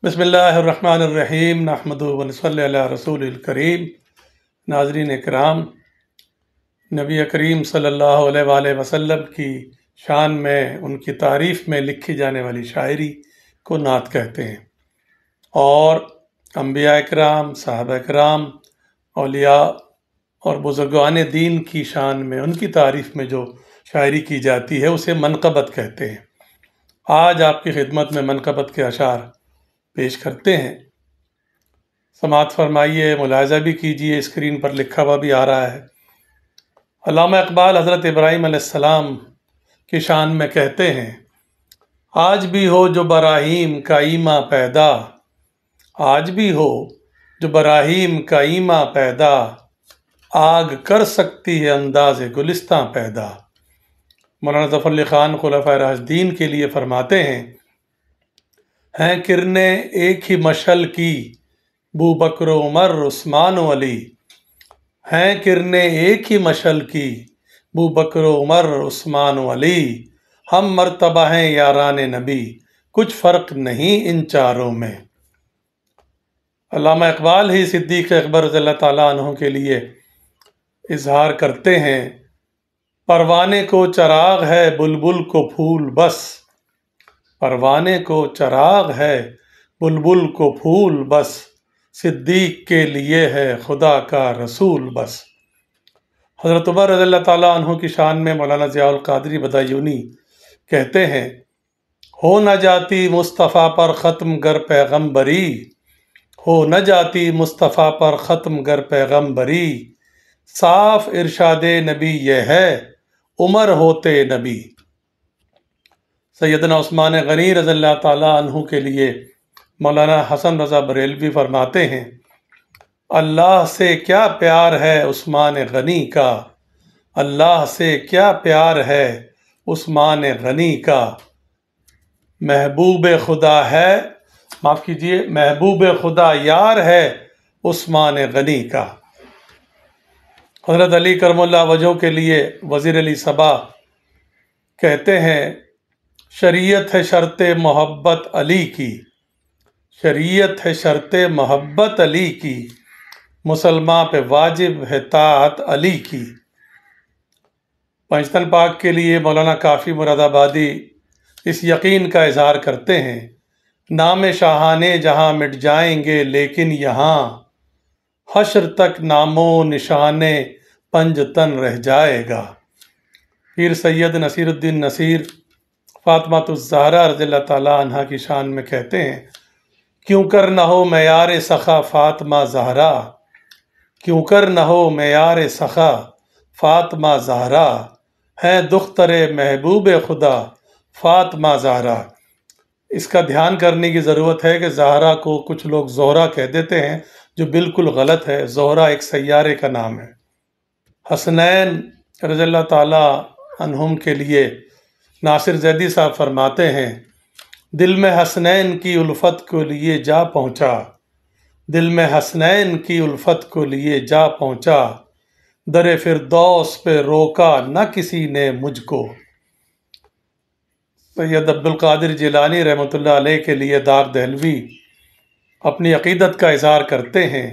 बिस्मिल्लाहिर्रहमानिर्रहीम नहमदुहु व नसल्ली अला रसूलिल करीम। नाज़रीन इकराम, नबी करीम सल्लल्लाहु अलैहि वसल्लम की शान में उनकी तारीफ़ में लिखी जाने वाली शायरी को नात कहते हैं और अंबिया इकराम, सहाबा इकराम, औलिया और बुज़ुर्गान दीन की शान में उनकी तारीफ़ में जो शायरी की जाती है उसे मनक़बत कहते हैं। आज आपकी खिदमत में मनक़बत के अशार पेश करते हैं। समाअत फरमाइए, मुलाहिज़ा भी कीजिए, स्क्रीन पर लिखा हुआ भी आ रहा है। अल्लामा इक़बाल हज़रत इब्राहीम अलैहिस्सलाम की शान में कहते हैं, आज भी हो जो बराहीम का ईमा पैदा, आज भी हो जो बराहीम का ईमा पैदा, आग कर सकती है अंदाज़े गुलिस्तां पैदा। मौलाना ज़फ़र अली ख़ान खुलफ़ाए राशिदीन के लिए फरमाते हैं किरने एक ही मशल की बू बकर उमर उस्मान अली, हैं किरने एक ही मशल की बू बकर उमर उस्मान अली, हम मर्तबा हैं यारान नबी, कुछ फ़र्क नहीं इन चारों में। अल्लामा इक़बाल ही सिद्दीक़ अकबर रज़ियल्लाहु ताला अन्हु के लिए इजहार करते हैं, परवाने को चराग है बुलबुल को फूल बस, परवाने को चराग है बुलबुल को फूल बस, सिद्दीक़ के लिए है खुदा का रसूल बस। हज़रत उमर रज़ियल्लाहु ताला अन्हु की शान में मौलाना ज़ियाउल क़ादरी बदायूनी कहते हैं, हो न जाती मुस्तफ़ा पर ख़त्म गर पैगम्बरी, हो न जाती मुस्तफ़ा पर ख़त्म गर पैगम्बरी, साफ इरशादे नबी ये है उमर होते नबी। सैयदना उस्मान गनी रज़ियल्लाहु ताला अन्हु के लिए मौलाना हसन रज़ा बरेलवी फरमाते हैं, अल्लाह से क्या प्यार है उस्मान गनी का, अल्लाह से क्या प्यार है उस्मान गनी का, महबूब खुदा है, माफ़ कीजिए, महबूब खुदा यार है उस्मान गनी का। हज़रत अली करमुल्लाह वजह के लिए वज़ीर अली सबा कहते हैं, शरीयत है शर्त मोहब्बत अली की, शरीयत है शर्त मोहब्बत अली की, मुसलमान पे वाजिब है ताअत अली की। पंजतन पाक के लिए मौलाना काफ़ी मुरादाबादी इस यकीन का इजहार करते हैं, नाम शाहाने जहाँ मिट जाएंगे लेकिन यहाँ हश्र तक नामो निशाने पंजतन रह जाएगा। पीर सैयद नसीरुद्दीन नसीर फ़ातिमातुज़्ज़हरा रज़ियल्लाहु ताला अन्हा की शान में कहते हैं, क्यों कर न हो मेयार सखा फ़ातिमा ज़हरा, क्यों कर न हो मेयार सखा फ़ातिमा ज़हरा, है दुख्तरे महबूब खुदा फ़ातिमा ज़हरा। इसका ध्यान करने की ज़रूरत है कि ज़हरा को कुछ लोग ज़ोहरा कह देते हैं, जो बिल्कुल गलत है। ज़ोहरा एक सैयारे का नाम है। हसनैन रज़ियल्लाहु ताला अन्हुम के लिए नासिर ज़ैदी साहब फरमाते हैं, दिल में हसनैन की उल्फत को लिए जा पहुँचा, दिल में हसनैन की उल्फत को लिए जा पहुँचा, दरे फिरदौस पे रोका न किसी ने मुझको। सैयद अब्दुल कादिर जिलानी रहमतुल्लाह अलैह के लिए दाग दहलवी अपनी अक़ीदत का इज़हार करते हैं,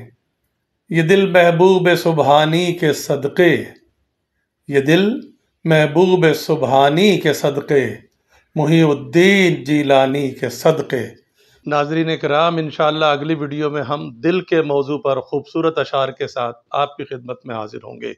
ये दिल महबूब सुबहानी के सदक़े, ये दिल महबूब सुबहानी के सदक़े, मुहीउद्दीन जिलानी के सदक़े। नाज़रीन इकराम, इंशाअल्लाह अगली वीडियो में हम दिल के मौजू पर खूबसूरत अशार के साथ आपकी खिदमत में हाजिर होंगे।